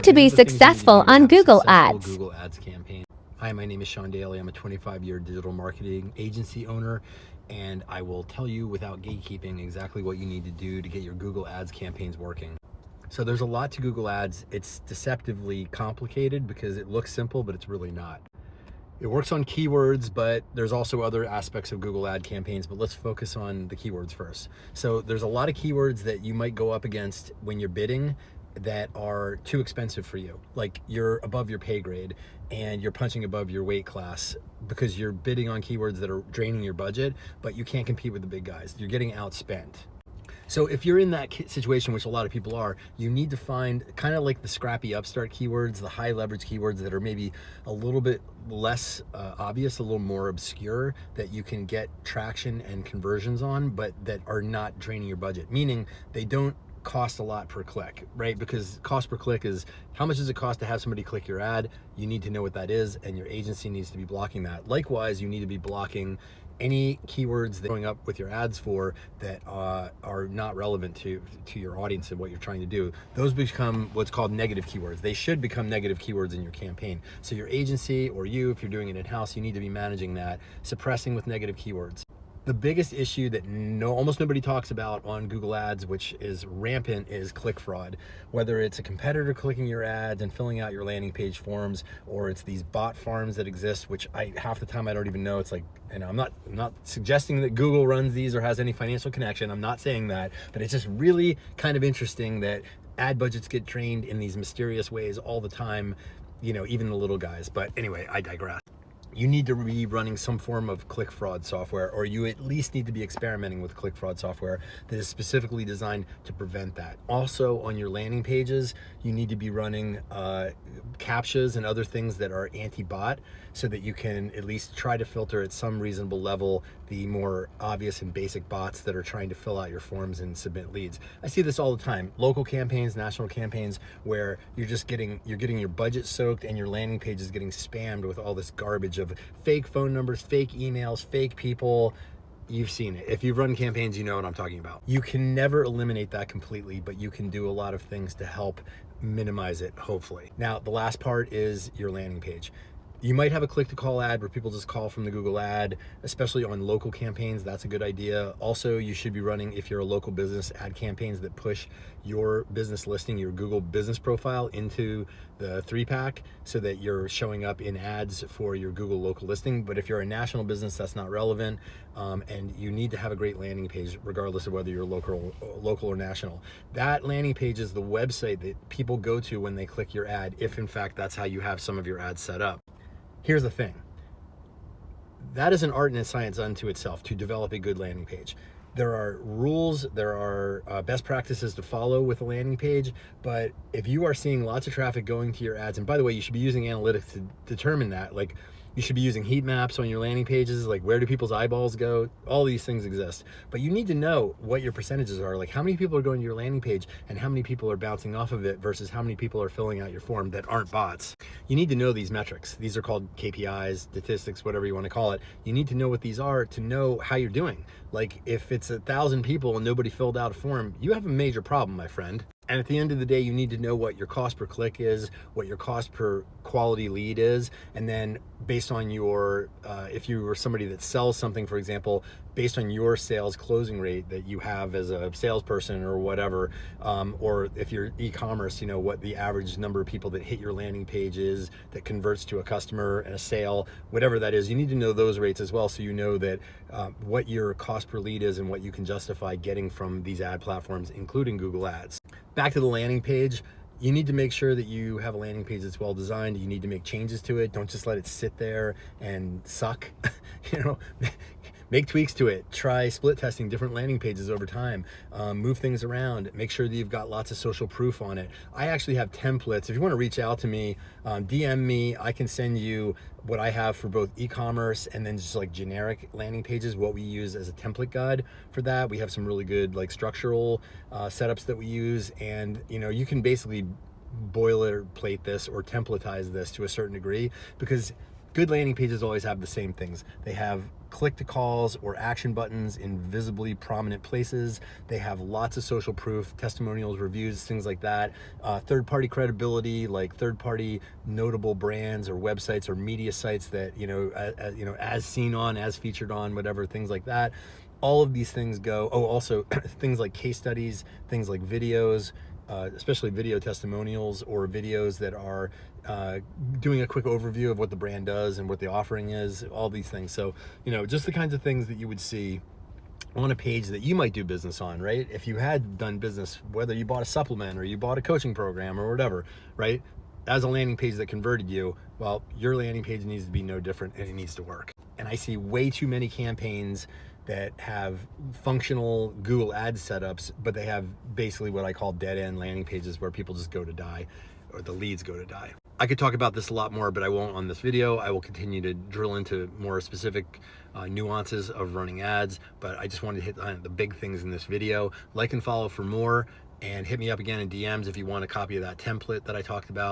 to be successful on Google Ads. Google Ads campaign. Hi, my name is Sean Daly. I'm a 25-year digital marketing agency owner, and I will tell you without gatekeeping exactly what you need to do to get your Google Ads campaigns working. So there's a lot to Google Ads. It's deceptively complicated because it looks simple, but it's really not. It works on keywords, but there's also other aspects of Google Ad campaigns, but let's focus on the keywords first. So there's a lot of keywords that you might go up against when you're bidding that are too expensive for you. Like you're above your pay grade and you're punching above your weight class because you're bidding on keywords that are draining your budget, but you can't compete with the big guys. You're getting outspent. So if you're in that situation, which a lot of people are, you need to find kind of like the scrappy upstart keywords, the high leverage keywords that are maybe a little bit less obvious, a little more obscure, that you can get traction and conversions on, but that are not draining your budget, meaning they don't cost a lot per click, right? Because cost per click is how much does it cost to have somebody click your ad? You need to know what that is, and your agency needs to be blocking that. Likewise, you need to be blocking any keywords that are going up with your ads for that are not relevant to your audience and what you're trying to do. Those become what's called negative keywords. They should become negative keywords in your campaign. So your agency or you, if you're doing it in-house, you need to be managing that, suppressing with negative keywords. The biggest issue that almost nobody talks about on Google Ads, which is rampant, is click fraud. Whether it's a competitor clicking your ads and filling out your landing page forms, or it's these bot farms that exist, which half the time I don't even know. It's like, and I'm not suggesting that Google runs these or has any financial connection. I'm not saying that, but it's just really kind of interesting that ad budgets get drained in these mysterious ways all the time, even the little guys. But anyway, I digress. You need to be running some form of click fraud software, or you at least need to be experimenting with click fraud software that is specifically designed to prevent that. Also, on your landing pages, you need to be running CAPTCHAs and other things that are anti-bot, so that you can at least try to filter at some reasonable level the more obvious and basic bots that are trying to fill out your forms and submit leads. I see this all the time. Local campaigns, national campaigns, where you're getting your budget soaked and your landing page is getting spammed with all this garbage of fake phone numbers, fake emails, fake people. You've seen it. If you've run campaigns, you know what I'm talking about. You can never eliminate that completely, but you can do a lot of things to help minimize it, hopefully. Now, the last part is your landing page. You might have a click-to-call ad where people just call from the Google ad, especially on local campaigns. That's a good idea. Also, you should be running, if you're a local business, ad campaigns that push your business listing, your Google business profile into the 3-pack, so that you're showing up in ads for your Google local listing. But if you're a national business, that's not relevant. And you need to have a great landing page regardless of whether you're local or national. That landing page is the website that people go to when they click your ad, if in fact that's how you have some of your ads set up. Here's the thing. That is an art and a science unto itself, to develop a good landing page. There are rules, there are best practices to follow with a landing page, but if you are seeing lots of traffic going to your ads, and by the way, you should be using analytics to determine that. Like, you should be using heat maps on your landing pages, like where do people's eyeballs go? All these things exist. But you need to know what your percentages are, like how many people are going to your landing page and how many people are bouncing off of it versus how many people are filling out your form that aren't bots. You need to know these metrics. These are called KPIs, statistics, whatever you want to call it. You need to know what these are to know how you're doing. Like if it's 1,000 people and nobody filled out a form, you have a major problem, my friend. And at the end of the day, you need to know what your cost per click is, what your cost per quality lead is, and then based on your, if you were somebody that sells something, for example, based on your sales closing rate that you have as a salesperson or whatever, or if you're e-commerce, what the average number of people that hit your landing page is, that converts to a customer and a sale, whatever that is, you need to know those rates as well, so you know that what your cost per lead is and what you can justify getting from these ad platforms, including Google Ads. Back to the landing page. You need to make sure that you have a landing page that's well designed. You need to make changes to it. Don't just let it sit there and suck. Make tweaks to it. Try split testing different landing pages over time. Move things around. Make sure that you've got lots of social proof on it. I actually have templates. If you want to reach out to me, DM me. I can send you what I have for both e-commerce and then just like generic landing pages, what we use as a template guide for that. We have some really good like structural setups that we use, and you can basically boilerplate this or templatize this to a certain degree, because good landing pages always have the same things. They have click to calls or action buttons in visibly prominent places. They have lots of social proof, testimonials, reviews, things like that. Third-party credibility, like third-party notable brands or websites or media sites that, as seen on, as featured on, whatever, things like that. All of these things go, also things like case studies, things like videos, especially video testimonials or videos that are doing a quick overview of what the brand does and what the offering is, all these things. So, just the kinds of things that you would see on a page that you might do business on, right? If you had done business, whether you bought a supplement or you bought a coaching program or whatever, right? As a landing page that converted you, well, your landing page needs to be no different, and it needs to work. And I see way too many campaigns that have functional Google Ads setups, but they have basically what I call dead-end landing pages where people just go to die, or the leads go to die. I could talk about this a lot more, but I won't on this video. I will continue to drill into more specific nuances of running ads, but I just wanted to hit the big things in this video. Like and follow for more, and hit me up again in DMs if you want a copy of that template that I talked about.